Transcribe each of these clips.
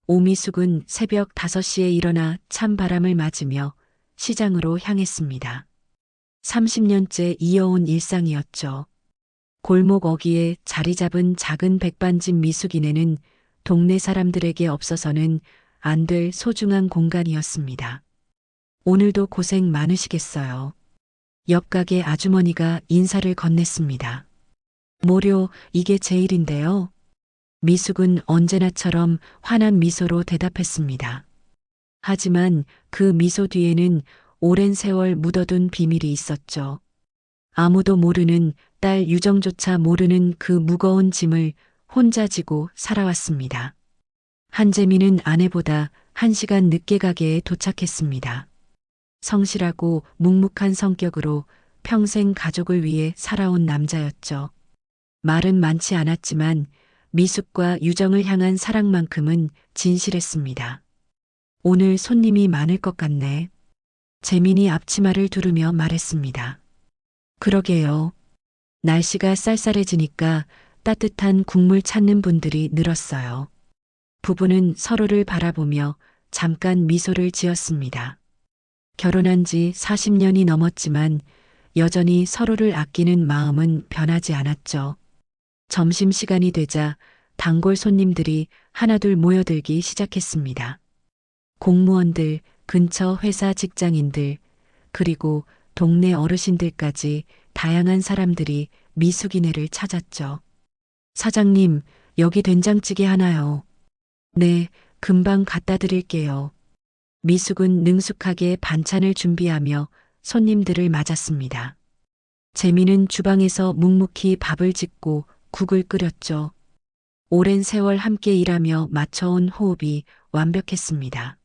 오미숙은 새벽 5시에 일어나 찬바람을 맞으며 시장으로 향했습니다. 30년째 이어온 일상이었죠. 골목 어귀에 자리 잡은 작은 백반집 미숙이네는 동네 사람들에게 없어서는 안 될 소중한 공간이었습니다. 오늘도 고생 많으시겠어요. 옆 가게 아주머니가 인사를 건넸습니다. 뭐려, 이게 제 일인데요. 미숙은 언제나처럼 환한 미소로 대답했습니다. 하지만 그 미소 뒤에는 오랜 세월 묻어둔 비밀이 있었죠. 아무도 모르는 딸 유정조차 모르는 그 무거운 짐을 혼자 지고 살아왔습니다. 한재민은 아내보다 1시간 늦게 가게에 도착했습니다. 성실하고 묵묵한 성격으로 평생 가족을 위해 살아온 남자였죠. 말은 많지 않았지만 미숙과 유정을 향한 사랑만큼은 진실했습니다. 오늘 손님이 많을 것 같네. 재민이 앞치마를 두르며 말했습니다. 그러게요. 날씨가 쌀쌀해지니까 따뜻한 국물 찾는 분들이 늘었어요. 부부는 서로를 바라보며 잠깐 미소를 지었습니다. 결혼한 지 40년이 넘었지만 여전히 서로를 아끼는 마음은 변하지 않았죠. 점심시간이 되자 단골 손님들이 하나둘 모여들기 시작했습니다. 공무원들, 근처 회사 직장인들, 그리고 동네 어르신들까지 다양한 사람들이 미숙이네를 찾았죠. 사장님, 여기 된장찌개 하나요. 네, 금방 갖다 드릴게요. 미숙은 능숙하게 반찬을 준비하며 손님들을 맞았습니다. 재미는 주방에서 묵묵히 밥을 짓고 국을 끓였죠. 오랜 세월 함께 일하며 맞춰온 호흡이 완벽했습니다.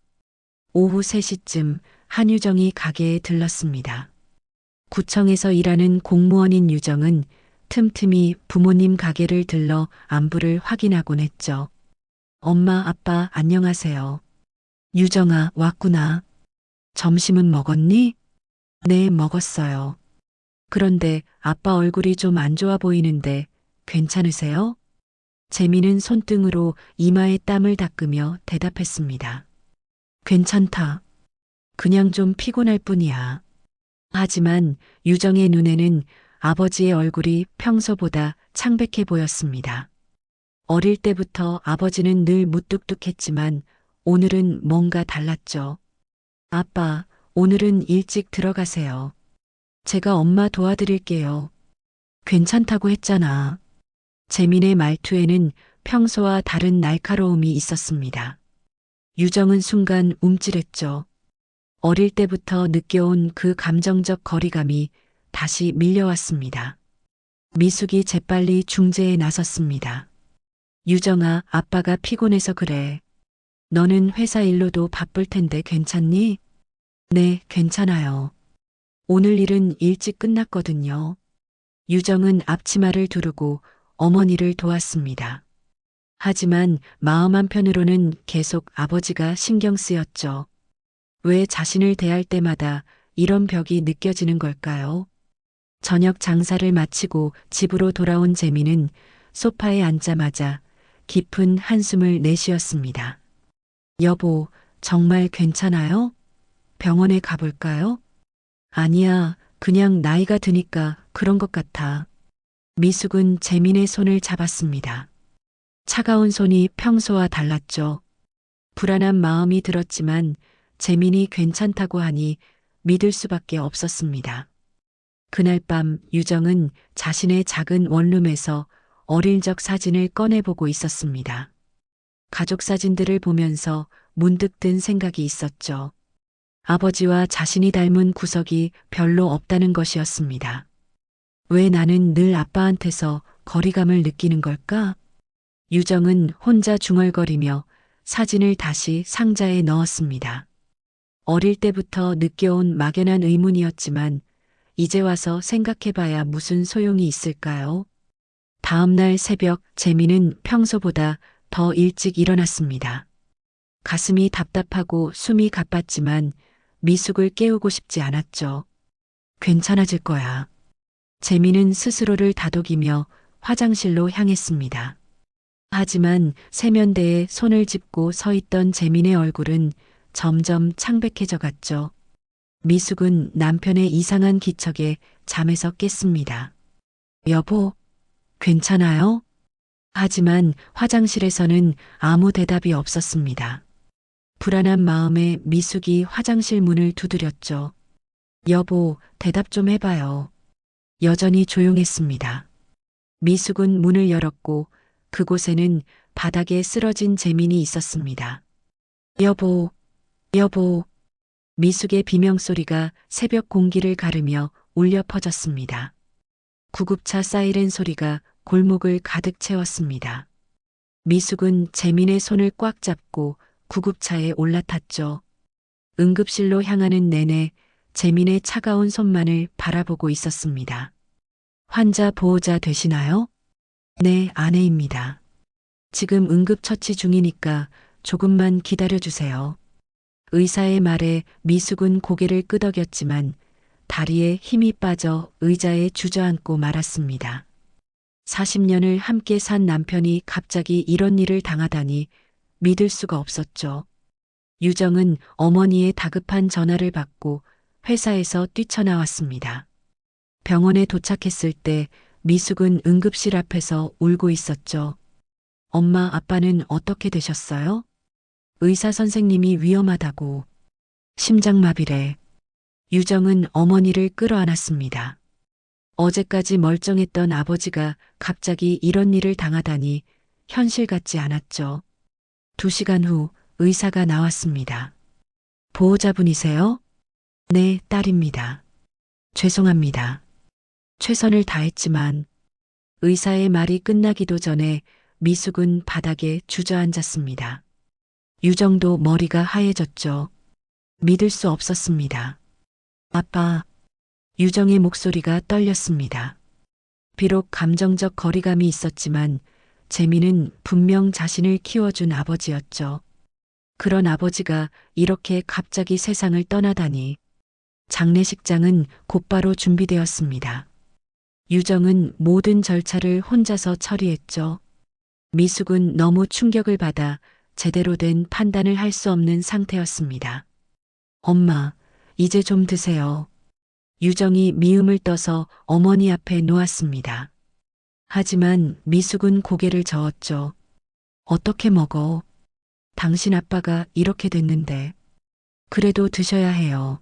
오후 3시쯤 한유정이 가게에 들렀습니다. 구청에서 일하는 공무원인 유정은 틈틈이 부모님 가게를 들러 안부를 확인하곤 했죠. 엄마, 아빠, 안녕하세요. 유정아, 왔구나. 점심은 먹었니? 네, 먹었어요. 그런데 아빠 얼굴이 좀 안 좋아 보이는데 괜찮으세요? 재미는 손등으로 이마에 땀을 닦으며 대답했습니다. 괜찮다. 그냥 좀 피곤할 뿐이야. 하지만 유정의 눈에는 아버지의 얼굴이 평소보다 창백해 보였습니다. 어릴 때부터 아버지는 늘 무뚝뚝했지만 오늘은 뭔가 달랐죠. 아빠, 오늘은 일찍 들어가세요. 제가 엄마 도와드릴게요. 괜찮다고 했잖아. 재민의 말투에는 평소와 다른 날카로움이 있었습니다. 유정은 순간 움찔했죠. 어릴 때부터 느껴온 그 감정적 거리감이 다시 밀려왔습니다. 미숙이 재빨리 중재에 나섰습니다. 유정아, 아빠가 피곤해서 그래. 너는 회사 일로도 바쁠 텐데 괜찮니? 네, 괜찮아요. 오늘 일은 일찍 끝났거든요. 유정은 앞치마를 두르고 어머니를 도왔습니다. 하지만 마음 한편으로는 계속 아버지가 신경 쓰였죠. 왜 자신을 대할 때마다 이런 벽이 느껴지는 걸까요? 저녁 장사를 마치고 집으로 돌아온 재미는 소파에 앉자마자 깊은 한숨을 내쉬었습니다. 여보, 정말 괜찮아요? 병원에 가볼까요? 아니야, 그냥 나이가 드니까 그런 것 같아. 미숙은 재민의 손을 잡았습니다. 차가운 손이 평소와 달랐죠. 불안한 마음이 들었지만 재민이 괜찮다고 하니 믿을 수밖에 없었습니다. 그날 밤 유정은 자신의 작은 원룸에서 어릴 적 사진을 꺼내보고 있었습니다. 가족 사진들을 보면서 문득 든 생각이 있었죠. 아버지와 자신이 닮은 구석이 별로 없다는 것이었습니다. 왜 나는 늘 아빠한테서 거리감을 느끼는 걸까? 유정은 혼자 중얼거리며 사진을 다시 상자에 넣었습니다. 어릴 때부터 느껴온 막연한 의문이었지만 이제 와서 생각해봐야 무슨 소용이 있을까요? 다음 날 새벽 재미는 평소보다 더 일찍 일어났습니다. 가슴이 답답하고 숨이 가빴지만 미숙을 깨우고 싶지 않았죠. 괜찮아질 거야. 재미는 스스로를 다독이며 화장실로 향했습니다. 하지만 세면대에 손을 짚고 서 있던 재민의 얼굴은 점점 창백해져 갔죠. 미숙은 남편의 이상한 기척에 잠에서 깼습니다. 여보, 괜찮아요? 하지만 화장실에서는 아무 대답이 없었습니다. 불안한 마음에 미숙이 화장실 문을 두드렸죠. 여보, 대답 좀 해봐요. 여전히 조용했습니다. 미숙은 문을 열었고 그곳에는 바닥에 쓰러진 재민이 있었습니다. 여보, 여보. 미숙의 비명소리가 새벽 공기를 가르며 울려 퍼졌습니다. 구급차 사이렌 소리가 골목을 가득 채웠습니다. 미숙은 재민의 손을 꽉 잡고 구급차에 올라탔죠. 응급실로 향하는 내내 재민의 차가운 손만을 바라보고 있었습니다. 환자 보호자 되시나요? 네, 아내입니다. 지금 응급처치 중이니까 조금만 기다려주세요. 의사의 말에 미숙은 고개를 끄덕였지만 다리에 힘이 빠져 의자에 주저앉고 말았습니다. 40년을 함께 산 남편이 갑자기 이런 일을 당하다니 믿을 수가 없었죠. 유정은 어머니의 다급한 전화를 받고 회사에서 뛰쳐나왔습니다. 병원에 도착했을 때 미숙은 응급실 앞에서 울고 있었죠. 엄마, 아빠는 어떻게 되셨어요? 의사 선생님이 위험하다고. 심장마비래. 유정은 어머니를 끌어안았습니다. 어제까지 멀쩡했던 아버지가 갑자기 이런 일을 당하다니 현실 같지 않았죠. 2시간 후 의사가 나왔습니다. 보호자분이세요? 네, 딸입니다. 죄송합니다. 최선을 다했지만 의사의 말이 끝나기도 전에 미숙은 바닥에 주저앉았습니다. 유정도 머리가 하얘졌죠. 믿을 수 없었습니다. 아빠. 유정의 목소리가 떨렸습니다. 비록 감정적 거리감이 있었지만 재민은 분명 자신을 키워준 아버지였죠. 그런 아버지가 이렇게 갑자기 세상을 떠나다니. 장례식장은 곧바로 준비되었습니다. 유정은 모든 절차를 혼자서 처리했죠. 미숙은 너무 충격을 받아 제대로 된 판단을 할 수 없는 상태였습니다. 엄마, 이제 좀 드세요. 유정이 미음을 떠서 어머니 앞에 놓았습니다. 하지만 미숙은 고개를 저었죠. 어떻게 먹어? 당신 아빠가 이렇게 됐는데. 그래도 드셔야 해요.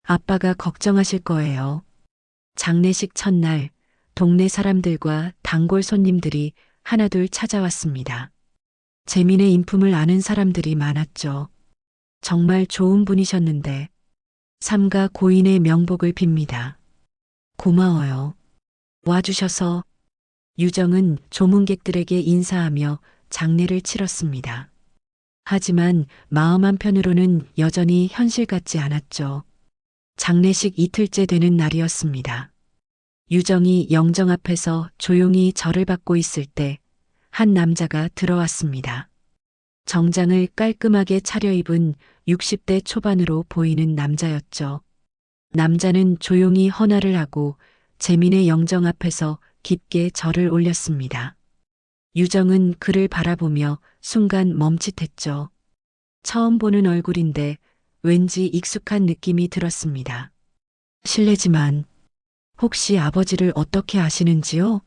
아빠가 걱정하실 거예요. 장례식 첫날, 동네 사람들과 단골 손님들이 하나둘 찾아왔습니다. 재민의 인품을 아는 사람들이 많았죠. 정말 좋은 분이셨는데. 삼가 고인의 명복을 빕니다. 고마워요. 와주셔서. 유정은 조문객들에게 인사하며 장례를 치렀습니다. 하지만 마음 한편으로는 여전히 현실 같지 않았죠. 장례식 이틀째 되는 날이었습니다. 유정이 영정 앞에서 조용히 절을 받고 있을 때 한 남자가 들어왔습니다. 정장을 깔끔하게 차려입은 60대 초반으로 보이는 남자였죠. 남자는 조용히 헌화를 하고 재민의 영정 앞에서 깊게 절을 올렸습니다. 유정은 그를 바라보며 순간 멈칫했죠. 처음 보는 얼굴인데 왠지 익숙한 느낌이 들었습니다. 실례지만 혹시 아버지를 어떻게 아시는지요?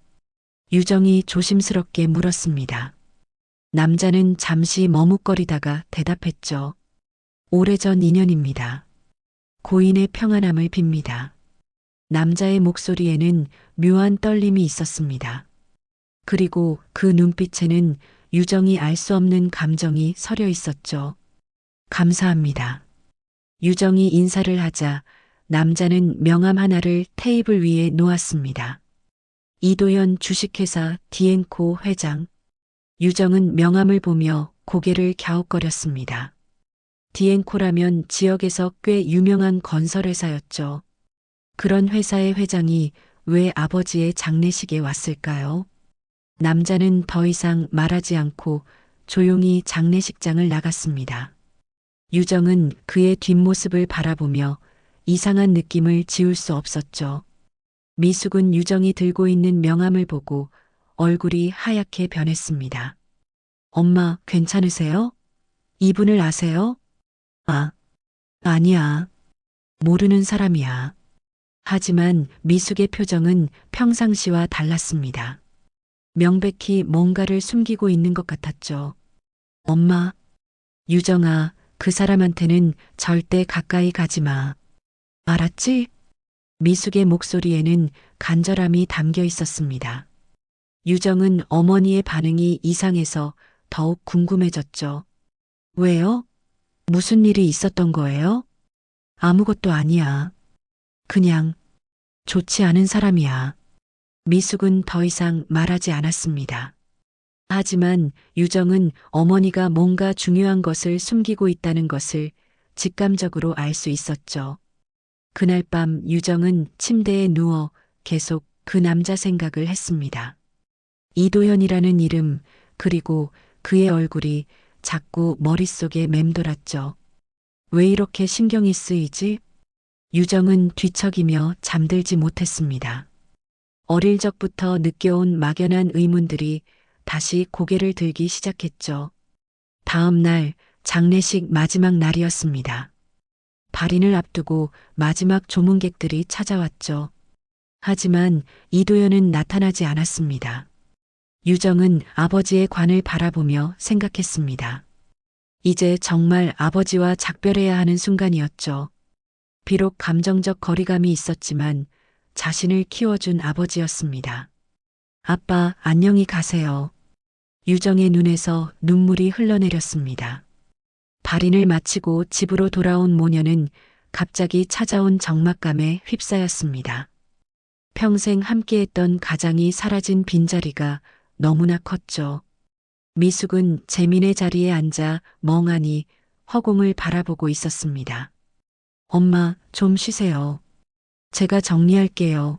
유정이 조심스럽게 물었습니다. 남자는 잠시 머뭇거리다가 대답했죠. 오래전 인연입니다. 고인의 평안함을 빕니다. 남자의 목소리에는 묘한 떨림이 있었습니다. 그리고 그 눈빛에는 유정이 알 수 없는 감정이 서려 있었죠. 감사합니다. 유정이 인사를 하자 남자는 명함 하나를 테이블 위에 놓았습니다. 이도현 주식회사 디앤코 회장. 유정은 명함을 보며 고개를 갸웃거렸습니다. 디앤코라면 지역에서 꽤 유명한 건설회사였죠. 그런 회사의 회장이 왜 아버지의 장례식에 왔을까요? 남자는 더 이상 말하지 않고 조용히 장례식장을 나갔습니다. 유정은 그의 뒷모습을 바라보며 이상한 느낌을 지울 수 없었죠. 미숙은 유정이 들고 있는 명함을 보고 얼굴이 하얗게 변했습니다. 엄마, 괜찮으세요? 이분을 아세요? 아, 아니야. 모르는 사람이야. 하지만 미숙의 표정은 평상시와 달랐습니다. 명백히 뭔가를 숨기고 있는 것 같았죠. 엄마, 유정아, 그 사람한테는 절대 가까이 가지 마. 알았지? 미숙의 목소리에는 간절함이 담겨 있었습니다. 유정은 어머니의 반응이 이상해서 더욱 궁금해졌죠. 왜요? 무슨 일이 있었던 거예요? 아무것도 아니야. 그냥 좋지 않은 사람이야. 미숙은 더 이상 말하지 않았습니다. 하지만 유정은 어머니가 뭔가 중요한 것을 숨기고 있다는 것을 직감적으로 알 수 있었죠. 그날 밤 유정은 침대에 누워 계속 그 남자 생각을 했습니다. 이도현이라는 이름, 그리고 그의 얼굴이 자꾸 머릿속에 맴돌았죠. 왜 이렇게 신경이 쓰이지? 유정은 뒤척이며 잠들지 못했습니다. 어릴 적부터 느껴온 막연한 의문들이 다시 고개를 들기 시작했죠. 다음 날 장례식 마지막 날이었습니다. 발인을 앞두고 마지막 조문객들이 찾아왔죠. 하지만 이도현은 나타나지 않았습니다. 유정은 아버지의 관을 바라보며 생각했습니다. 이제 정말 아버지와 작별해야 하는 순간이었죠. 비록 감정적 거리감이 있었지만 자신을 키워준 아버지였습니다. 아빠, 안녕히 가세요. 유정의 눈에서 눈물이 흘러내렸습니다. 발인을 마치고 집으로 돌아온 모녀는 갑자기 찾아온 적막감에 휩싸였습니다. 평생 함께했던 가장이 사라진 빈자리가 너무나 컸죠. 미숙은 재민의 자리에 앉아 멍하니 허공을 바라보고 있었습니다. 엄마, 좀 쉬세요. 제가 정리할게요.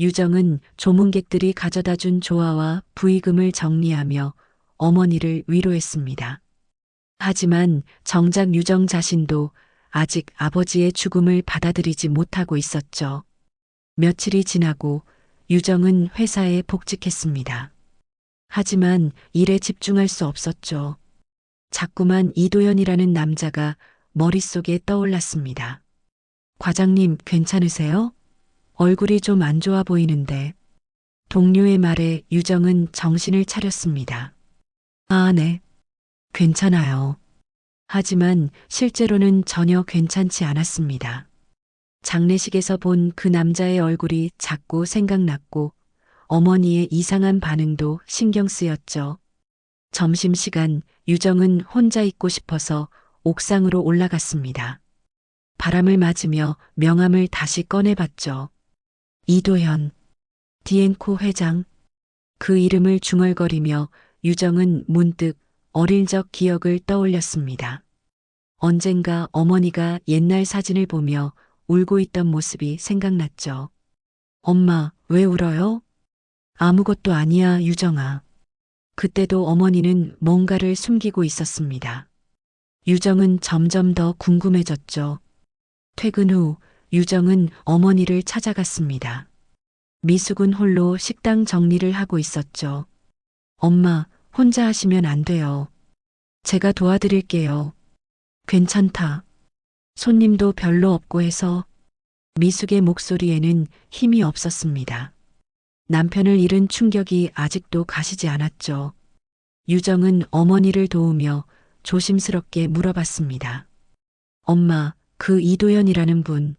유정은 조문객들이 가져다 준 조화와 부의금을 정리하며 어머니를 위로했습니다. 하지만 정작 유정 자신도 아직 아버지의 죽음을 받아들이지 못하고 있었죠. 며칠이 지나고 유정은 회사에 복직했습니다. 하지만 일에 집중할 수 없었죠. 자꾸만 이도현이라는 남자가 머릿속에 떠올랐습니다. 과장님, 괜찮으세요? 얼굴이 좀 안 좋아 보이는데. 동료의 말에 유정은 정신을 차렸습니다. 아, 네. 괜찮아요. 하지만 실제로는 전혀 괜찮지 않았습니다. 장례식에서 본 그 남자의 얼굴이 자꾸 생각났고 어머니의 이상한 반응도 신경 쓰였죠. 점심시간 유정은 혼자 있고 싶어서 옥상으로 올라갔습니다. 바람을 맞으며 명함을 다시 꺼내봤죠. 이도현, 디엔코 회장. 그 이름을 중얼거리며 유정은 문득 어릴 적 기억을 떠올렸습니다. 언젠가 어머니가 옛날 사진을 보며 울고 있던 모습이 생각났죠. 엄마, 왜 울어요? 아무것도 아니야, 유정아. 그때도 어머니는 뭔가를 숨기고 있었습니다. 유정은 점점 더 궁금해졌죠. 퇴근 후 유정은 어머니를 찾아갔습니다. 미숙은 홀로 식당 정리를 하고 있었죠. 엄마, 혼자 하시면 안 돼요. 제가 도와드릴게요. 괜찮다. 손님도 별로 없고 해서. 미숙의 목소리에는 힘이 없었습니다. 남편을 잃은 충격이 아직도 가시지 않았죠. 유정은 어머니를 도우며 조심스럽게 물어봤습니다. 엄마, 그 이도현이라는 분,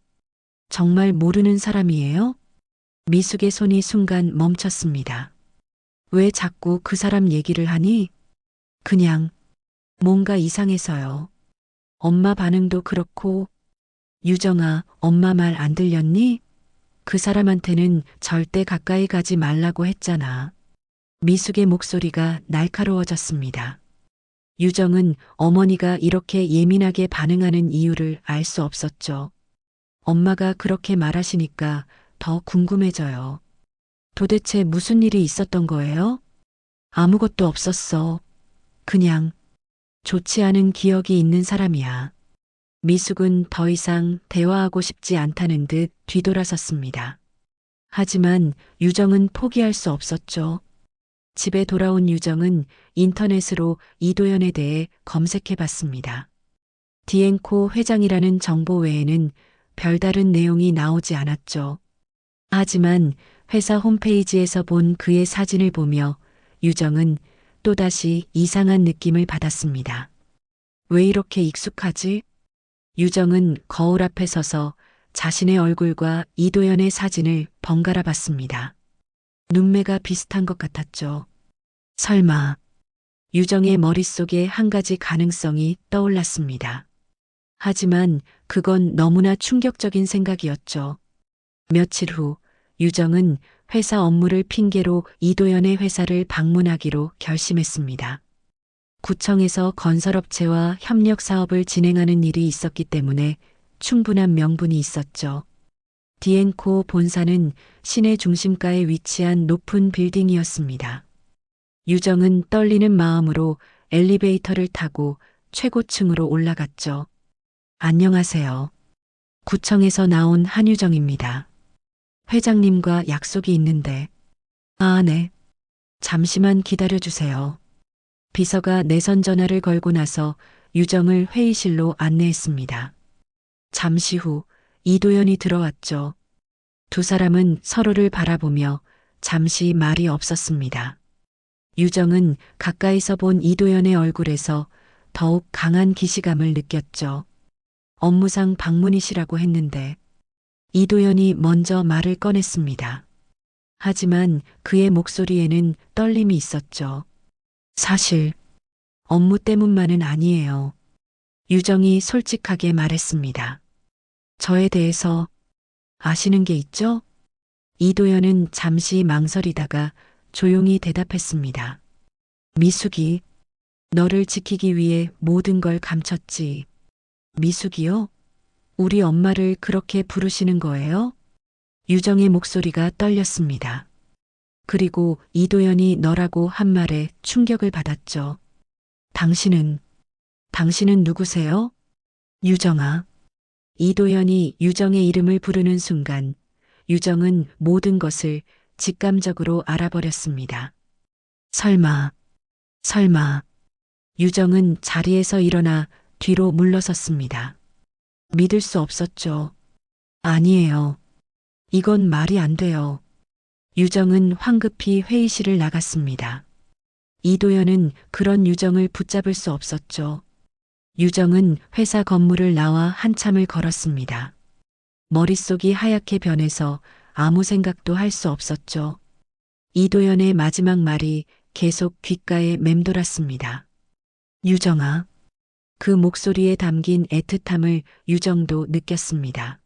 정말 모르는 사람이에요? 미숙의 손이 순간 멈췄습니다. 왜 자꾸 그 사람 얘기를 하니? 그냥 뭔가 이상해서요. 엄마 반응도 그렇고. 유정아, 엄마 말 안 들렸니? 그 사람한테는 절대 가까이 가지 말라고 했잖아. 미숙의 목소리가 날카로워졌습니다. 유정은 어머니가 이렇게 예민하게 반응하는 이유를 알 수 없었죠. 엄마가 그렇게 말하시니까 더 궁금해져요. 도대체 무슨 일이 있었던 거예요? 아무것도 없었어. 그냥 좋지 않은 기억이 있는 사람이야. 미숙은 더 이상 대화하고 싶지 않다는 듯 뒤돌아섰습니다. 하지만 유정은 포기할 수 없었죠. 집에 돌아온 유정은 인터넷으로 이도연에 대해 검색해 봤습니다. 디앤코 회장이라는 정보 외에는 별다른 내용이 나오지 않았죠. 하지만 회사 홈페이지에서 본 그의 사진을 보며 유정은 또다시 이상한 느낌을 받았습니다. 왜 이렇게 익숙하지? 유정은 거울 앞에 서서 자신의 얼굴과 이도연의 사진을 번갈아 봤습니다. 눈매가 비슷한 것 같았죠. 설마, 유정의 머릿속에 한 가지 가능성이 떠올랐습니다. 하지만 그건 너무나 충격적인 생각이었죠. 며칠 후, 유정은 회사 업무를 핑계로 이도연의 회사를 방문하기로 결심했습니다. 구청에서 건설업체와 협력 사업을 진행하는 일이 있었기 때문에 충분한 명분이 있었죠. 디앤코 본사는 시내 중심가에 위치한 높은 빌딩이었습니다. 유정은 떨리는 마음으로 엘리베이터를 타고 최고층으로 올라갔죠. 안녕하세요. 구청에서 나온 한유정입니다. 회장님과 약속이 있는데. 아, 네. 잠시만 기다려주세요. 비서가 내선 전화를 걸고 나서 유정을 회의실로 안내했습니다. 잠시 후 이도연이 들어왔죠. 두 사람은 서로를 바라보며 잠시 말이 없었습니다. 유정은 가까이서 본 이도연의 얼굴에서 더욱 강한 기시감을 느꼈죠. 업무상 방문이시라고 했는데 이도연이 먼저 말을 꺼냈습니다. 하지만 그의 목소리에는 떨림이 있었죠. 사실 업무 때문만은 아니에요. 유정이 솔직하게 말했습니다. 저에 대해서 아시는 게 있죠? 이도연은 잠시 망설이다가 조용히 대답했습니다. 미숙이, 너를 지키기 위해 모든 걸 감췄지. 미숙이요? 우리 엄마를 그렇게 부르시는 거예요? 유정의 목소리가 떨렸습니다. 그리고 이도연이 너라고 한 말에 충격을 받았죠. 당신은 누구세요? 유정아. 이도연이 유정의 이름을 부르는 순간 유정은 모든 것을 직감적으로 알아버렸습니다. 설마. 유정은 자리에서 일어나 뒤로 물러섰습니다. 믿을 수 없었죠. 아니에요. 이건 말이 안 돼요. 유정은 황급히 회의실을 나갔습니다. 이도연은 그런 유정을 붙잡을 수 없었죠. 유정은 회사 건물을 나와 한참을 걸었습니다. 머릿속이 하얗게 변해서 아무 생각도 할 수 없었죠. 이도연의 마지막 말이 계속 귓가에 맴돌았습니다. 유정아. 그 목소리에 담긴 애틋함을 유정도 느꼈습니다.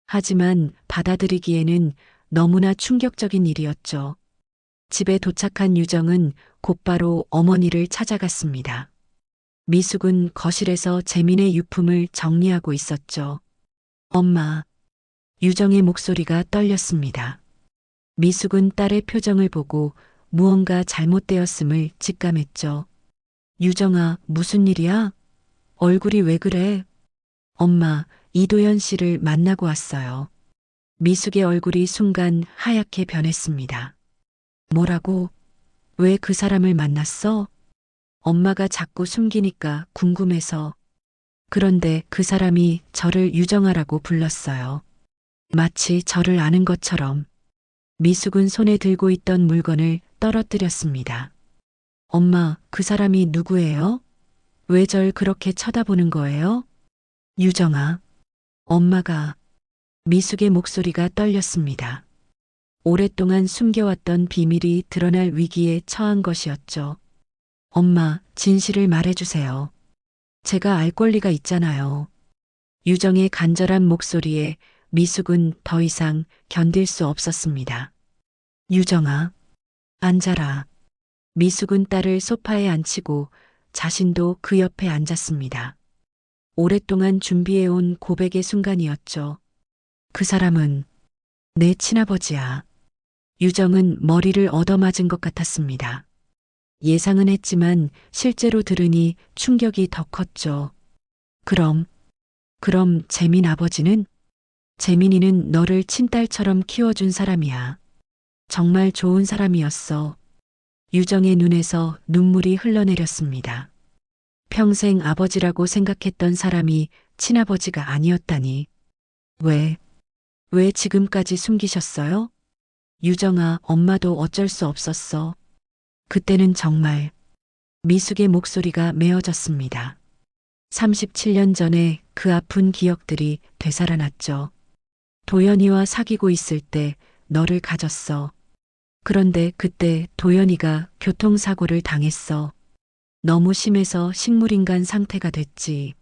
하지만 받아들이기에는 너무나 충격적인 일이었죠. 집에 도착한 유정은 곧바로 어머니를 찾아갔습니다. 미숙은 거실에서 재민의 유품을 정리하고 있었죠. 엄마. 유정의 목소리가 떨렸습니다. 미숙은 딸의 표정을 보고 무언가 잘못되었음을 직감했죠. 유정아, 무슨 일이야? 얼굴이 왜 그래? 엄마, 이도연 씨를 만나고 왔어요. 미숙의 얼굴이 순간 하얗게 변했습니다. 뭐라고? 왜 그 사람을 만났어? 엄마가 자꾸 숨기니까 궁금해서. 그런데 그 사람이 저를 유정아라고 불렀어요. 마치 저를 아는 것처럼. 미숙은 손에 들고 있던 물건을 떨어뜨렸습니다. 엄마, 그 사람이 누구예요? 왜 절 그렇게 쳐다보는 거예요? 유정아. 엄마가. 미숙의 목소리가 떨렸습니다. 오랫동안 숨겨왔던 비밀이 드러날 위기에 처한 것이었죠. 엄마, 진실을 말해주세요. 제가 알 권리가 있잖아요. 유정의 간절한 목소리에 미숙은 더 이상 견딜 수 없었습니다. 유정아, 앉아라. 미숙은 딸을 소파에 앉히고 자신도 그 옆에 앉았습니다. 오랫동안 준비해온 고백의 순간이었죠. 그 사람은 내 친아버지야. 유정은 머리를 얻어맞은 것 같았습니다. 예상은 했지만 실제로 들으니 충격이 더 컸죠. 그럼 재민 아버지는? 재민이는 너를 친딸처럼 키워준 사람이야. 정말 좋은 사람이었어. 유정의 눈에서 눈물이 흘러내렸습니다. 평생 아버지라고 생각했던 사람이 친아버지가 아니었다니. 왜, 왜 지금까지 숨기셨어요? 유정아, 엄마도 어쩔 수 없었어. 그때는 정말 미숙의 목소리가 메어졌습니다. 37년 전에 그 아픈 기억들이 되살아났죠. 도연이와 사귀고 있을 때 너를 가졌어. 그런데 그때 도연이가 교통사고를 당했어. 너무 심해서 식물인간 상태가 됐지.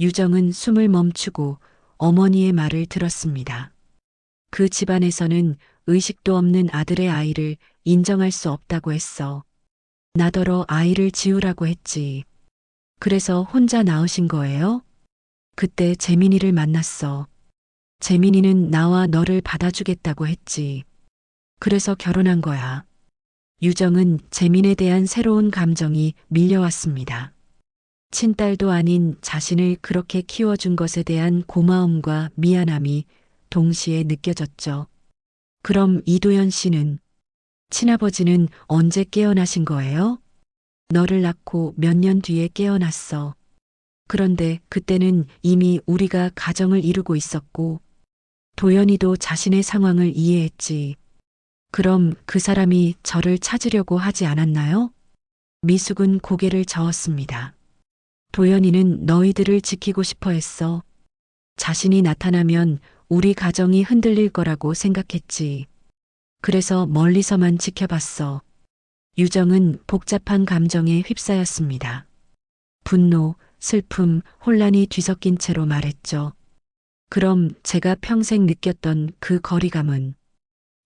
유정은 숨을 멈추고 어머니의 말을 들었습니다. 그 집안에서는 의식도 없는 아들의 아이를 인정할 수 없다고 했어. 나더러 아이를 지우라고 했지. 그래서 혼자 낳으신 거예요? 그때 재민이를 만났어. 재민이는 나와 너를 받아주겠다고 했지. 그래서 결혼한 거야. 유정은 재민에 대한 새로운 감정이 밀려왔습니다. 친딸도 아닌 자신을 그렇게 키워준 것에 대한 고마움과 미안함이 동시에 느껴졌죠. 그럼 이도연 씨는, 친아버지는 언제 깨어나신 거예요? 너를 낳고 몇 년 뒤에 깨어났어. 그런데 그때는 이미 우리가 가정을 이루고 있었고, 도연이도 자신의 상황을 이해했지. 그럼 그 사람이 저를 찾으려고 하지 않았나요? 미숙은 고개를 저었습니다. 도연이는 너희들을 지키고 싶어 했어. 자신이 나타나면 우리 가정이 흔들릴 거라고 생각했지. 그래서 멀리서만 지켜봤어. 유정은 복잡한 감정에 휩싸였습니다. 분노, 슬픔, 혼란이 뒤섞인 채로 말했죠. 그럼 제가 평생 느꼈던 그 거리감은,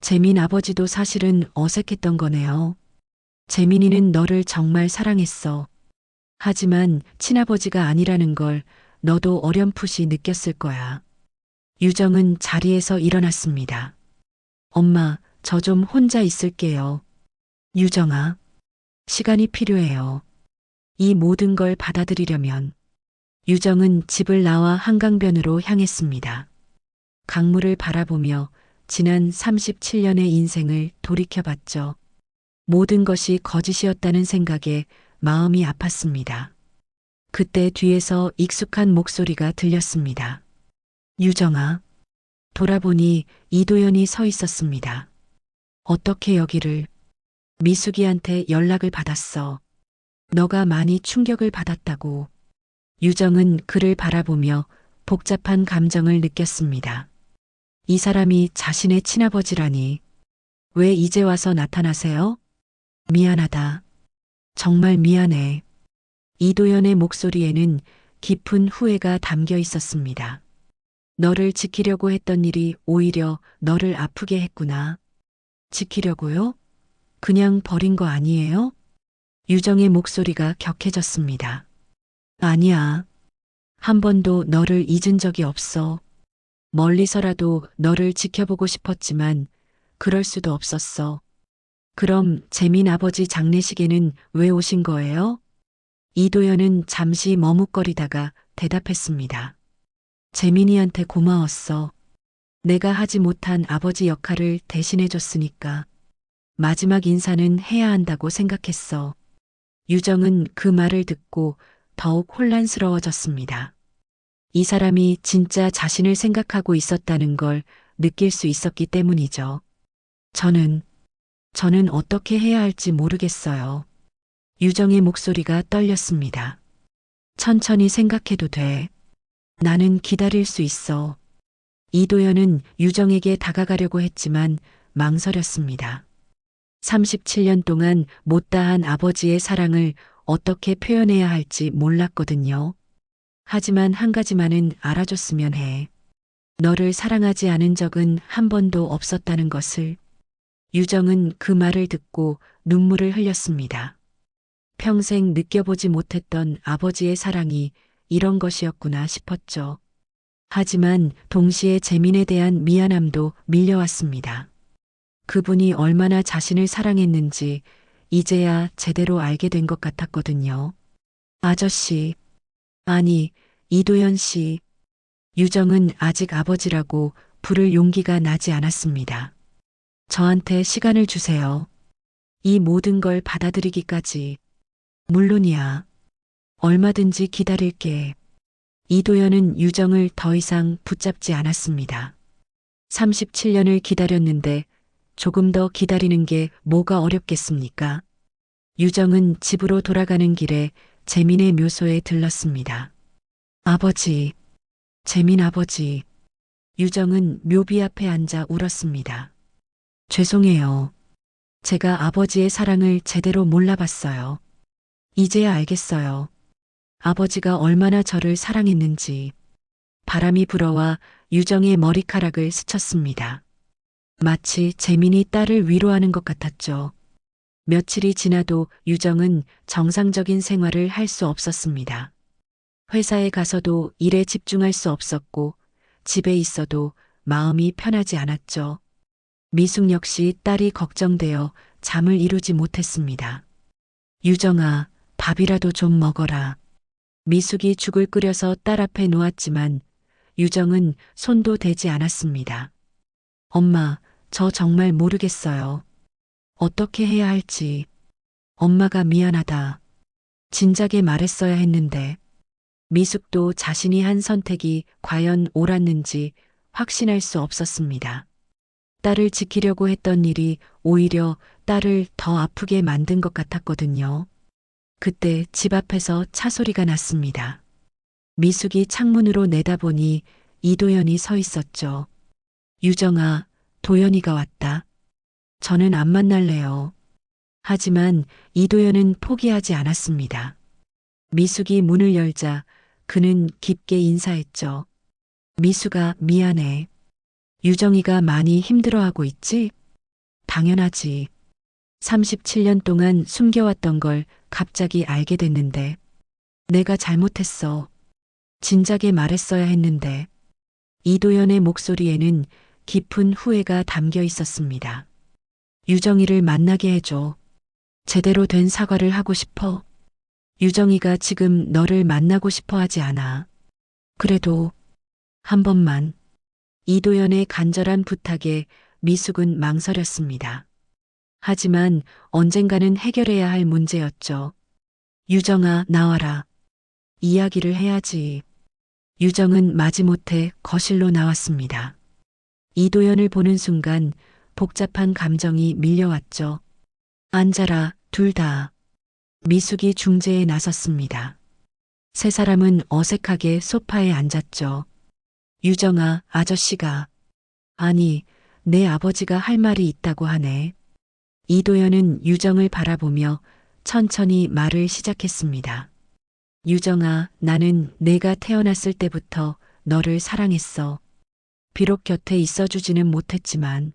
재민 아버지도 사실은 어색했던 거네요. 재민이는 너를 정말 사랑했어. 하지만 친아버지가 아니라는 걸 너도 어렴풋이 느꼈을 거야. 유정은 자리에서 일어났습니다. 엄마, 저 좀 혼자 있을게요. 유정아, 시간이 필요해요. 이 모든 걸 받아들이려면. 유정은 집을 나와 한강변으로 향했습니다. 강물을 바라보며 지난 37년의 인생을 돌이켜봤죠. 모든 것이 거짓이었다는 생각에 마음이 아팠습니다. 그때 뒤에서 익숙한 목소리가 들렸습니다. 유정아. 돌아보니 이도연이 서 있었습니다. 어떻게 여기를? 미숙이한테 연락을 받았어. 너가 많이 충격을 받았다고. 유정은 그를 바라보며 복잡한 감정을 느꼈습니다. 이 사람이 자신의 친아버지라니. 왜 이제 와서 나타나세요? 미안하다. 정말 미안해. 이도연의 목소리에는 깊은 후회가 담겨 있었습니다. 너를 지키려고 했던 일이 오히려 너를 아프게 했구나. 지키려고요? 그냥 버린 거 아니에요? 유정의 목소리가 격해졌습니다. 아니야. 한 번도 너를 잊은 적이 없어. 멀리서라도 너를 지켜보고 싶었지만 그럴 수도 없었어. 그럼 재민 아버지 장례식에는 왜 오신 거예요? 이도연은 잠시 머뭇거리다가 대답했습니다. 재민이한테 고마웠어. 내가 하지 못한 아버지 역할을 대신해줬으니까. 마지막 인사는 해야 한다고 생각했어. 유정은 그 말을 듣고 더욱 혼란스러워졌습니다. 이 사람이 진짜 자신을 생각하고 있었다는 걸 느낄 수 있었기 때문이죠. 저는 어떻게 해야 할지 모르겠어요. 유정의 목소리가 떨렸습니다. 천천히 생각해도 돼. 나는 기다릴 수 있어. 이도연은 유정에게 다가가려고 했지만 망설였습니다. 37년 동안 못다한 아버지의 사랑을 어떻게 표현해야 할지 몰랐거든요. 하지만 한 가지만은 알아줬으면 해. 너를 사랑하지 않은 적은 한 번도 없었다는 것을. 유정은 그 말을 듣고 눈물을 흘렸습니다. 평생 느껴보지 못했던 아버지의 사랑이 이런 것이었구나 싶었죠. 하지만 동시에 재민에 대한 미안함도 밀려왔습니다. 그분이 얼마나 자신을 사랑했는지 이제야 제대로 알게 된 것 같았거든요. 아저씨, 아니, 이도연 씨. 유정은 아직 아버지라고 부를 용기가 나지 않았습니다. 저한테 시간을 주세요. 이 모든 걸 받아들이기까지. 물론이야. 얼마든지 기다릴게. 이도연은 유정을 더 이상 붙잡지 않았습니다. 37년을 기다렸는데 조금 더 기다리는 게 뭐가 어렵겠습니까? 유정은 집으로 돌아가는 길에 재민의 묘소에 들렀습니다. 아버지, 재민 아버지. 유정은 묘비 앞에 앉아 울었습니다. 죄송해요. 제가 아버지의 사랑을 제대로 몰라봤어요. 이제야 알겠어요. 아버지가 얼마나 저를 사랑했는지. 바람이 불어와 유정의 머리카락을 스쳤습니다. 마치 재민이 딸을 위로하는 것 같았죠. 며칠이 지나도 유정은 정상적인 생활을 할 수 없었습니다. 회사에 가서도 일에 집중할 수 없었고 집에 있어도 마음이 편하지 않았죠. 미숙 역시 딸이 걱정되어 잠을 이루지 못했습니다. 유정아, 밥이라도 좀 먹어라. 미숙이 죽을 끓여서 딸 앞에 놓았지만 유정은 손도 대지 않았습니다. 엄마, 저 정말 모르겠어요. 어떻게 해야 할지. 엄마가 미안하다. 진작에 말했어야 했는데. 미숙도 자신이 한 선택이 과연 옳았는지 확신할 수 없었습니다. 딸을 지키려고 했던 일이 오히려 딸을 더 아프게 만든 것 같았거든요. 그때 집 앞에서 차 소리가 났습니다. 미숙이 창문으로 내다보니 이도연이 서 있었죠. 유정아, 도연이가 왔다. 저는 안 만날래요. 하지만 이도연은 포기하지 않았습니다. 미숙이 문을 열자 그는 깊게 인사했죠. 미숙아, 미안해. 유정이가 많이 힘들어하고 있지? 당연하지. 37년 동안 숨겨왔던 걸 갑자기 알게 됐는데. 내가 잘못했어. 진작에 말했어야 했는데. 이도연의 목소리에는 깊은 후회가 담겨 있었습니다. 유정이를 만나게 해줘. 제대로 된 사과를 하고 싶어. 유정이가 지금 너를 만나고 싶어 하지 않아. 그래도 한 번만. 이도연의 간절한 부탁에 미숙은 망설였습니다. 하지만 언젠가는 해결해야 할 문제였죠. 유정아, 나와라. 이야기를 해야지. 유정은 마지못해 거실로 나왔습니다. 이도연을 보는 순간 복잡한 감정이 밀려왔죠. 앉아라, 둘 다. 미숙이 중재에 나섰습니다. 세 사람은 어색하게 소파에 앉았죠. 유정아, 아저씨가. 아니, 내 아버지가 할 말이 있다고 하네. 이도연은 유정을 바라보며 천천히 말을 시작했습니다. 유정아, 나는 내가 태어났을 때부터 너를 사랑했어. 비록 곁에 있어주지는 못했지만.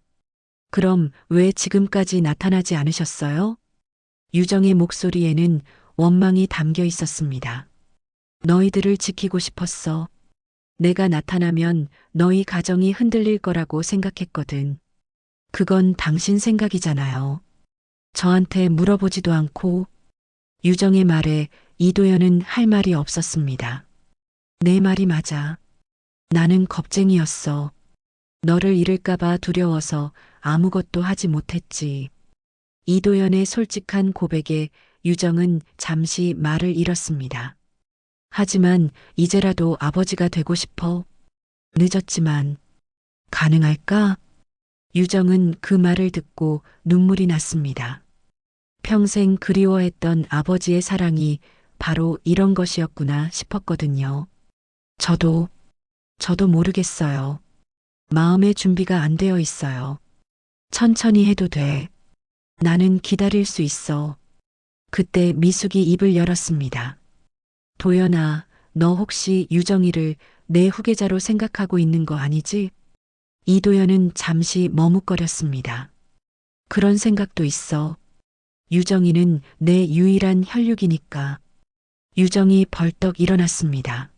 그럼 왜 지금까지 나타나지 않으셨어요? 유정의 목소리에는 원망이 담겨 있었습니다. 너희들을 지키고 싶었어. 내가 나타나면 너희 가정이 흔들릴 거라고 생각했거든. 그건 당신 생각이잖아요. 저한테 물어보지도 않고. 유정의 말에 이도연은 할 말이 없었습니다. 내 말이 맞아. 나는 겁쟁이였어. 너를 잃을까봐 두려워서 아무것도 하지 못했지. 이도연의 솔직한 고백에 유정은 잠시 말을 잃었습니다. 하지만 이제라도 아버지가 되고 싶어. 늦었지만 가능할까? 유정은 그 말을 듣고 눈물이 났습니다. 평생 그리워했던 아버지의 사랑이 바로 이런 것이었구나 싶었거든요. 저도 모르겠어요. 마음의 준비가 안 되어 있어요. 천천히 해도 돼. 나는 기다릴 수 있어. 그때 미숙이 입을 열었습니다. 도연아, 너 혹시 유정이를 내 후계자로 생각하고 있는 거 아니지? 이도연은 잠시 머뭇거렸습니다. 그런 생각도 있어. 유정이는 내 유일한 혈육이니까. 유정이 벌떡 일어났습니다.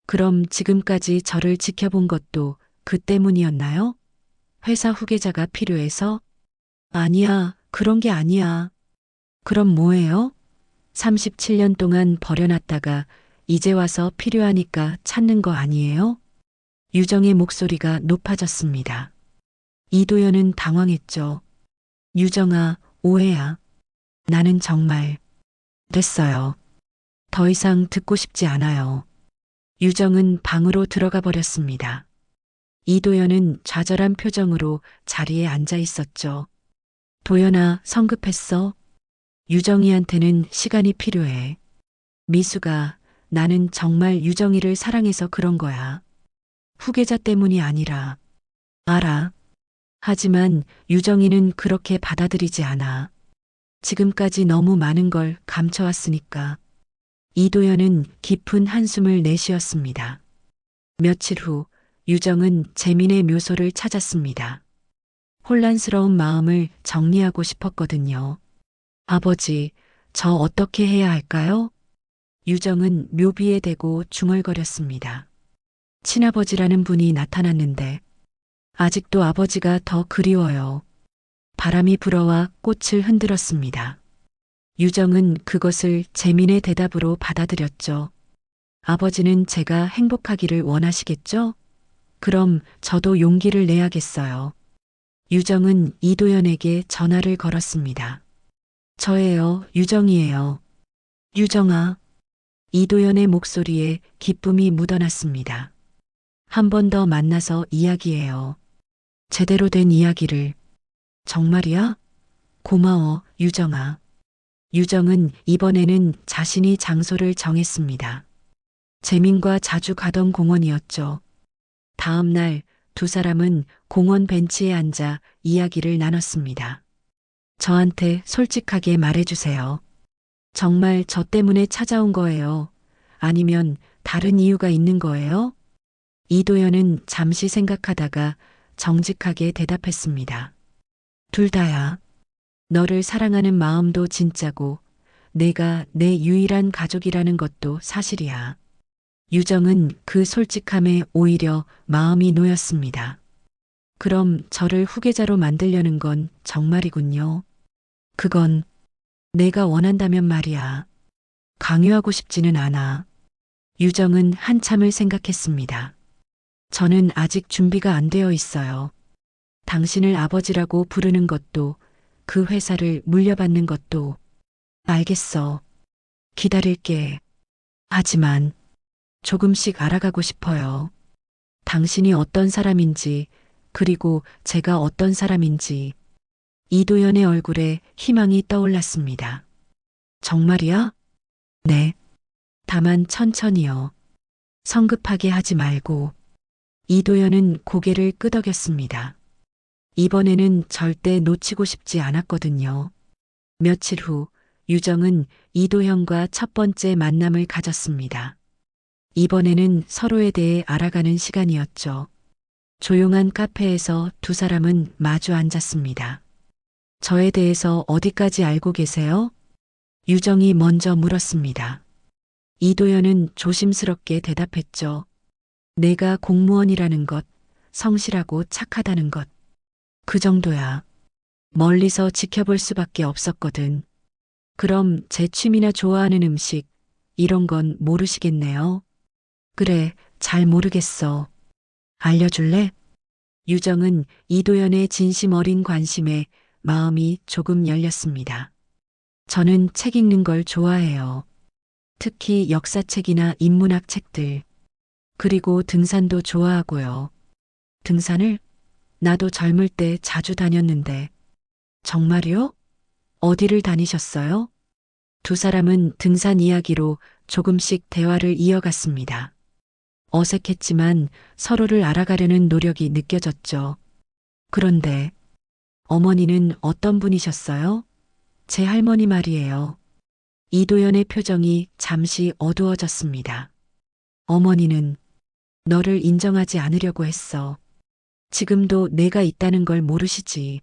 그럼 지금까지 저를 지켜본 것도 그 때문이었나요? 회사 후계자가 필요해서? 아니야, 그런 게 아니야. 그럼 뭐예요? 37년 동안 버려놨다가 이제 와서 필요하니까 찾는 거 아니에요? 유정의 목소리가 높아졌습니다. 이도연은 당황했죠. 유정아, 오해야. 나는 정말 됐어요. 더 이상 듣고 싶지 않아요. 유정은 방으로 들어가 버렸습니다. 이도연은 좌절한 표정으로 자리에 앉아 있었죠. 도연아, 성급했어? 유정이한테는 시간이 필요해. 미수가, 나는 정말 유정이를 사랑해서 그런 거야. 후계자 때문이 아니라. 알아. 하지만 유정이는 그렇게 받아들이지 않아. 지금까지 너무 많은 걸 감춰왔으니까. 이도연은 깊은 한숨을 내쉬었습니다. 며칠 후 유정은 재민의 묘소를 찾았습니다. 혼란스러운 마음을 정리하고 싶었거든요. 아버지, 저 어떻게 해야 할까요? 유정은 묘비에 대고 중얼거렸습니다. 친아버지라는 분이 나타났는데 아직도 아버지가 더 그리워요. 바람이 불어와 꽃을 흔들었습니다. 유정은 그것을 재민의 대답으로 받아들였죠. 아버지는 제가 행복하기를 원하시겠죠? 그럼 저도 용기를 내야겠어요. 유정은 이도연에게 전화를 걸었습니다. 저예요, 유정이에요. 유정아. 이도연의 목소리에 기쁨이 묻어났습니다. 한 번 더 만나서 이야기해요. 제대로 된 이야기를. 정말이야? 고마워, 유정아. 유정은 이번에는 자신이 장소를 정했습니다. 재민과 자주 가던 공원이었죠. 다음 날 두 사람은 공원 벤치에 앉아 이야기를 나눴습니다. 저한테 솔직하게 말해주세요. 정말 저 때문에 찾아온 거예요? 아니면 다른 이유가 있는 거예요? 이도연은 잠시 생각하다가 정직하게 대답했습니다. 둘 다야. 너를 사랑하는 마음도 진짜고 내가 내 유일한 가족이라는 것도 사실이야. 유정은 그 솔직함에 오히려 마음이 놓였습니다. 그럼 저를 후계자로 만들려는 건 정말이군요. 그건 내가 원한다면 말이야. 강요하고 싶지는 않아. 유정은 한참을 생각했습니다. 저는 아직 준비가 안 되어 있어요. 당신을 아버지라고 부르는 것도 그 회사를 물려받는 것도. 알겠어. 기다릴게. 하지만 조금씩 알아가고 싶어요. 당신이 어떤 사람인지, 그리고 제가 어떤 사람인지. 이도연의 얼굴에 희망이 떠올랐습니다. 정말이야? 네. 다만 천천히요. 성급하게 하지 말고. 이도연은 고개를 끄덕였습니다. 이번에는 절대 놓치고 싶지 않았거든요. 며칠 후 유정은 이도현과 첫 번째 만남을 가졌습니다. 이번에는 서로에 대해 알아가는 시간이었죠. 조용한 카페에서 두 사람은 마주 앉았습니다. 저에 대해서 어디까지 알고 계세요? 유정이 먼저 물었습니다. 이도현은 조심스럽게 대답했죠. 내가 공무원이라는 것, 성실하고 착하다는 것. 그 정도야. 멀리서 지켜볼 수밖에 없었거든. 그럼 제 취미나 좋아하는 음식, 이런 건 모르시겠네요. 그래, 잘 모르겠어. 알려줄래? 유정은 이도연의 진심 어린 관심에 마음이 조금 열렸습니다. 저는 책 읽는 걸 좋아해요. 특히 역사책이나 인문학 책들. 그리고 등산도 좋아하고요. 등산을? 나도 젊을 때 자주 다녔는데. 정말요? 어디를 다니셨어요? 두 사람은 등산 이야기로 조금씩 대화를 이어갔습니다. 어색했지만 서로를 알아가려는 노력이 느껴졌죠. 그런데 어머니는 어떤 분이셨어요? 제 할머니 말이에요. 이도연의 표정이 잠시 어두워졌습니다. 어머니는 너를 인정하지 않으려고 했어. 지금도 내가 있다는 걸 모르시지.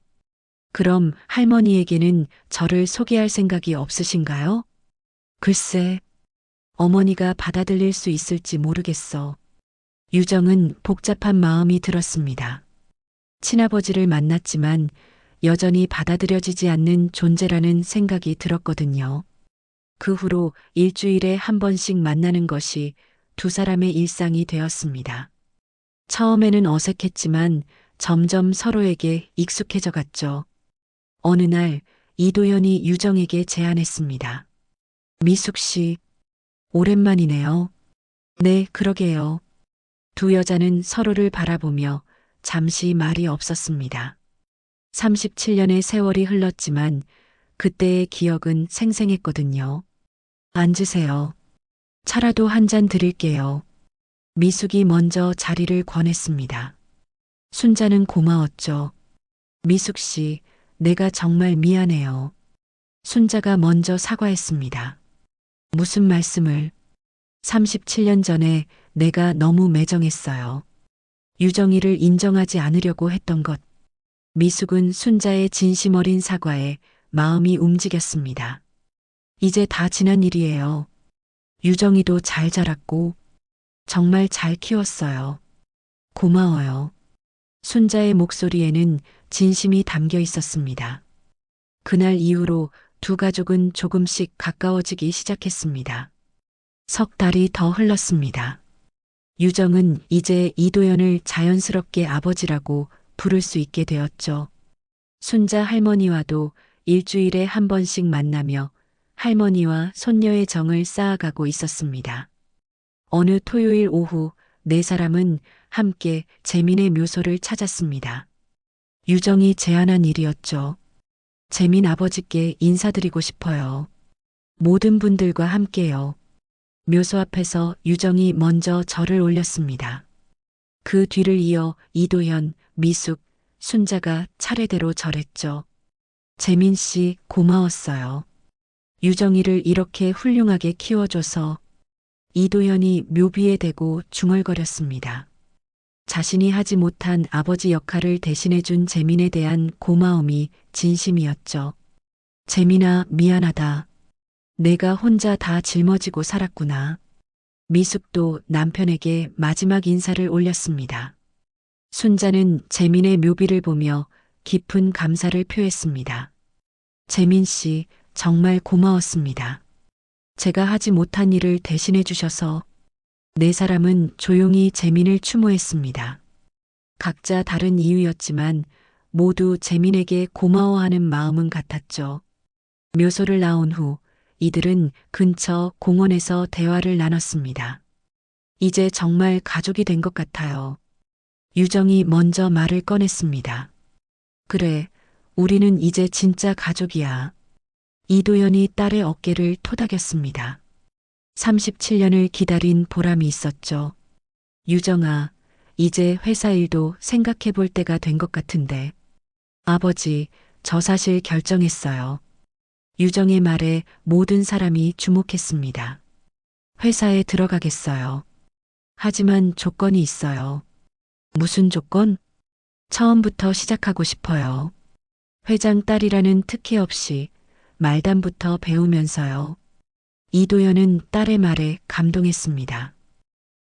그럼 할머니에게는 저를 소개할 생각이 없으신가요? 글쎄, 어머니가 받아들일 수 있을지 모르겠어. 유정은 복잡한 마음이 들었습니다. 친아버지를 만났지만 여전히 받아들여지지 않는 존재라는 생각이 들었거든요. 그 후로 일주일에 한 번씩 만나는 것이 두 사람의 일상이 되었습니다. 처음에는 어색했지만 점점 서로에게 익숙해져 갔죠. 어느 날 이도현이 유정에게 제안했습니다. 미숙 씨, 오랜만이네요. 네, 그러게요. 두 여자는 서로를 바라보며 잠시 말이 없었습니다. 37년의 세월이 흘렀지만 그때의 기억은 생생했거든요. 앉으세요. 차라도 한 잔 드릴게요. 미숙이 먼저 자리를 권했습니다. 순자는 고마웠죠. 미숙 씨, 내가 정말 미안해요. 순자가 먼저 사과했습니다. 무슨 말씀을? 37년 전에 내가 너무 매정했어요. 유정이를 인정하지 않으려고 했던 것. 미숙은 순자의 진심 어린 사과에 마음이 움직였습니다. 이제 다 지난 일이에요. 유정이도 잘 자랐고 정말 잘 키웠어요. 고마워요. 순자의 목소리에는 진심이 담겨 있었습니다. 그날 이후로 두 가족은 조금씩 가까워지기 시작했습니다. 석 달이 더 흘렀습니다. 유정은 이제 이도현을 자연스럽게 아버지라고 부를 수 있게 되었죠. 순자 할머니와도 일주일에 한 번씩 만나며 할머니와 손녀의 정을 쌓아가고 있었습니다. 어느 토요일 오후 네 사람은 함께 재민의 묘소를 찾았습니다. 유정이 제안한 일이었죠. 재민 아버지께 인사드리고 싶어요. 모든 분들과 함께요. 묘소 앞에서 유정이 먼저 절을 올렸습니다. 그 뒤를 이어 이도현, 미숙, 순자가 차례대로 절했죠. 재민 씨 고마웠어요. 유정이를 이렇게 훌륭하게 키워줘서. 이도현이 묘비에 대고 중얼거렸습니다. 자신이 하지 못한 아버지 역할을 대신해준 재민에 대한 고마움이 진심이었죠. 재민아, 미안하다. 내가 혼자 다 짊어지고 살았구나. 미숙도 남편에게 마지막 인사를 올렸습니다. 순자는 재민의 묘비를 보며 깊은 감사를 표했습니다. 재민 씨, 정말 고마웠습니다. 제가 하지 못한 일을 대신해 주셔서. 네 사람은 조용히 재민을 추모했습니다. 각자 다른 이유였지만 모두 재민에게 고마워하는 마음은 같았죠. 묘소를 나온 후 이들은 근처 공원에서 대화를 나눴습니다. 이제 정말 가족이 된 것 같아요. 유정이 먼저 말을 꺼냈습니다. 그래, 우리는 이제 진짜 가족이야. 이도현이 딸의 어깨를 토닥였습니다. 37년을 기다린 보람이 있었죠. 유정아, 이제 회사 일도 생각해 볼 때가 된 것 같은데. 아버지, 저 사실 결정했어요. 유정의 말에 모든 사람이 주목했습니다. 회사에 들어가겠어요. 하지만 조건이 있어요. 무슨 조건? 처음부터 시작하고 싶어요. 회장 딸이라는 특혜 없이 말단부터 배우면서요. 이도현은 딸의 말에 감동했습니다.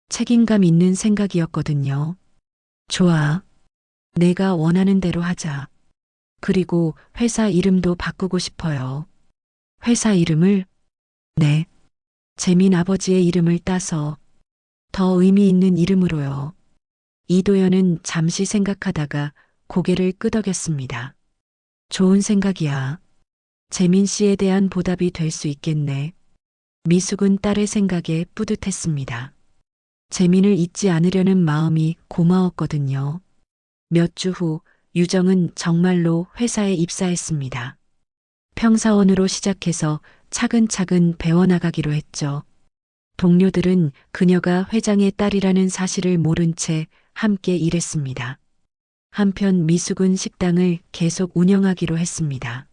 책임감 있는 생각이었거든요. 좋아. 내가 원하는 대로 하자. 그리고 회사 이름도 바꾸고 싶어요. 회사 이름을? 네. 재민 아버지의 이름을 따서 더 의미 있는 이름으로요. 이도현은 잠시 생각하다가 고개를 끄덕였습니다. 좋은 생각이야. 재민 씨에 대한 보답이 될 수 있겠네. 미숙은 딸의 생각에 뿌듯했습니다. 재민을 잊지 않으려는 마음이 고마웠거든요. 몇 주 후 유정은 정말로 회사에 입사했습니다. 평사원으로 시작해서 차근차근 배워나가기로 했죠. 동료들은 그녀가 회장의 딸이라는 사실을 모른 채 함께 일했습니다. 한편 미숙은 식당을 계속 운영하기로 했습니다.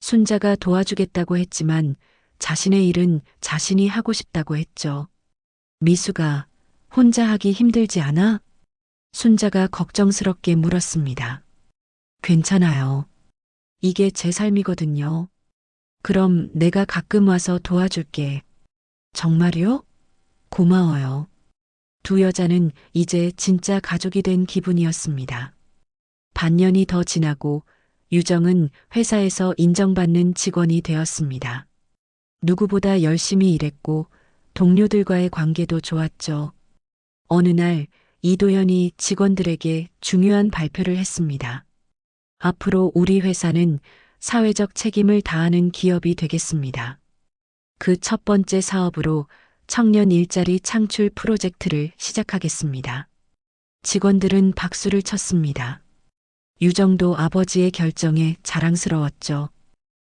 순자가 도와주겠다고 했지만 자신의 일은 자신이 하고 싶다고 했죠. 미숙아, 혼자 하기 힘들지 않아? 순자가 걱정스럽게 물었습니다. 괜찮아요. 이게 제 삶이거든요. 그럼 내가 가끔 와서 도와줄게. 정말요? 고마워요. 두 여자는 이제 진짜 가족이 된 기분이었습니다. 반년이 더 지나고 유정은 회사에서 인정받는 직원이 되었습니다. 누구보다 열심히 일했고 동료들과의 관계도 좋았죠. 어느 날 이도현이 직원들에게 중요한 발표를 했습니다. 앞으로 우리 회사는 사회적 책임을 다하는 기업이 되겠습니다. 그 첫 번째 사업으로 청년 일자리 창출 프로젝트를 시작하겠습니다. 직원들은 박수를 쳤습니다. 유정도 아버지의 결정에 자랑스러웠죠.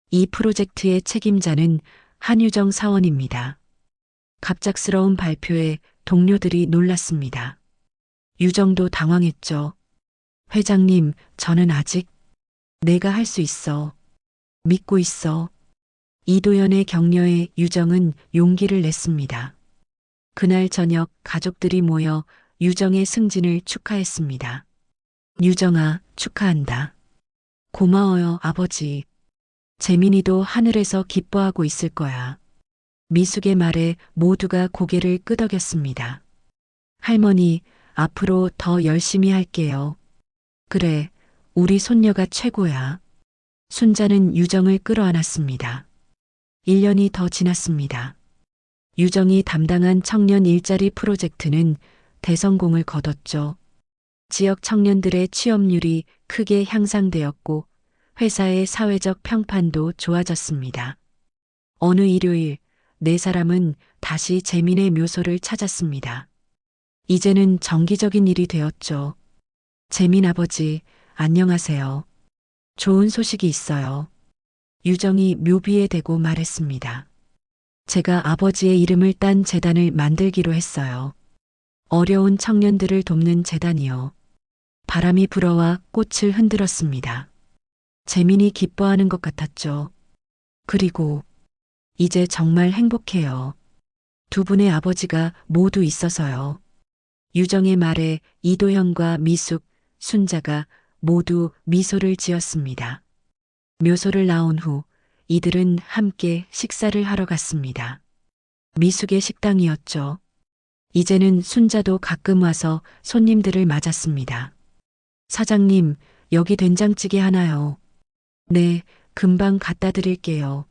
이 프로젝트의 책임자는 한유정 사원입니다. 갑작스러운 발표에 동료들이 놀랐습니다. 유정도 당황했죠. 회장님, 저는 아직 내가 할 수 있어. 믿고 있어. 이도연의 격려에 유정은 용기를 냈습니다. 그날 저녁 가족들이 모여 유정의 승진을 축하했습니다. 유정아, 축하한다. 고마워요, 아버지. 재민이도 하늘에서 기뻐하고 있을 거야. 미숙의 말에 모두가 고개를 끄덕였습니다. 할머니, 앞으로 더 열심히 할게요. 그래, 우리 손녀가 최고야. 순자는 유정을 끌어안았습니다. 1년이 더 지났습니다. 유정이 담당한 청년 일자리 프로젝트는 대성공을 거뒀죠. 지역 청년들의 취업률이 크게 향상되었고 회사의 사회적 평판도 좋아졌습니다. 어느 일요일, 네 사람은 다시 재민의 묘소를 찾았습니다. 이제는 정기적인 일이 되었죠. 재민 아버지, 안녕하세요. 좋은 소식이 있어요. 유정이 묘비에 대고 말했습니다. 제가 아버지의 이름을 딴 재단을 만들기로 했어요. 어려운 청년들을 돕는 재단이요. 바람이 불어와 꽃을 흔들었습니다. 재민이 기뻐하는 것 같았죠. 그리고 이제 정말 행복해요. 두 분의 아버지가 모두 있어서요. 유정의 말에 이도현과 미숙, 순자가 모두 미소를 지었습니다. 묘소를 나온 후 이들은 함께 식사를 하러 갔습니다. 미숙의 식당이었죠. 이제는 순자도 가끔 와서 손님들을 맞았습니다. 사장님, 여기 된장찌개 하나요. 네, 금방 갖다 드릴게요.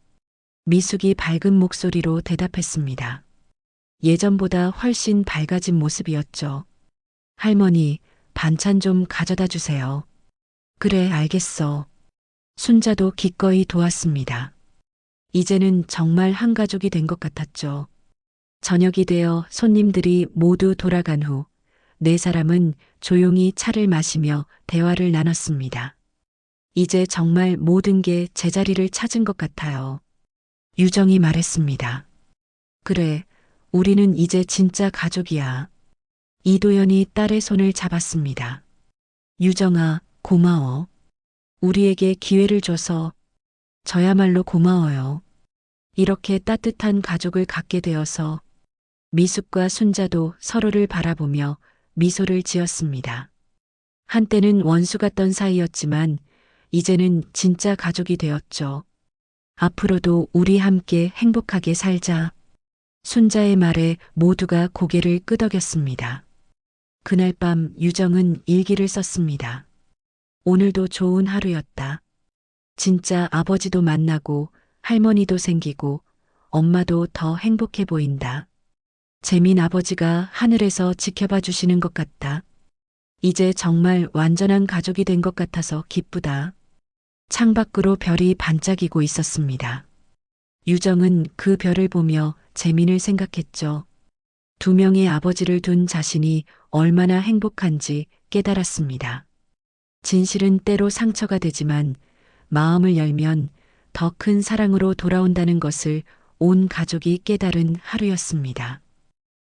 미숙이 밝은 목소리로 대답했습니다. 예전보다 훨씬 밝아진 모습이었죠. 할머니, 반찬 좀 가져다 주세요. 그래, 알겠어. 순자도 기꺼이 도왔습니다. 이제는 정말 한 가족이 된 것 같았죠. 저녁이 되어 손님들이 모두 돌아간 후 네 사람은 조용히 차를 마시며 대화를 나눴습니다. 이제 정말 모든 게 제자리를 찾은 것 같아요. 유정이 말했습니다. 그래, 우리는 이제 진짜 가족이야. 이도연이 딸의 손을 잡았습니다. 유정아, 고마워. 우리에게 기회를 줘서 저야말로 고마워요. 이렇게 따뜻한 가족을 갖게 되어서 미숙과 순자도 서로를 바라보며 미소를 지었습니다. 한때는 원수 같던 사이였지만 이제는 진짜 가족이 되었죠. 앞으로도 우리 함께 행복하게 살자. 순자의 말에 모두가 고개를 끄덕였습니다. 그날 밤 유정은 일기를 썼습니다. 오늘도 좋은 하루였다. 진짜 아버지도 만나고 할머니도 생기고 엄마도 더 행복해 보인다. 재민 아버지가 하늘에서 지켜봐 주시는 것 같다. 이제 정말 완전한 가족이 된 것 같아서 기쁘다. 창밖으로 별이 반짝이고 있었습니다. 유정은 그 별을 보며 재민을 생각했죠. 두 명의 아버지를 둔 자신이 얼마나 행복한지 깨달았습니다. 진실은 때로 상처가 되지만 마음을 열면 더 큰 사랑으로 돌아온다는 것을 온 가족이 깨달은 하루였습니다.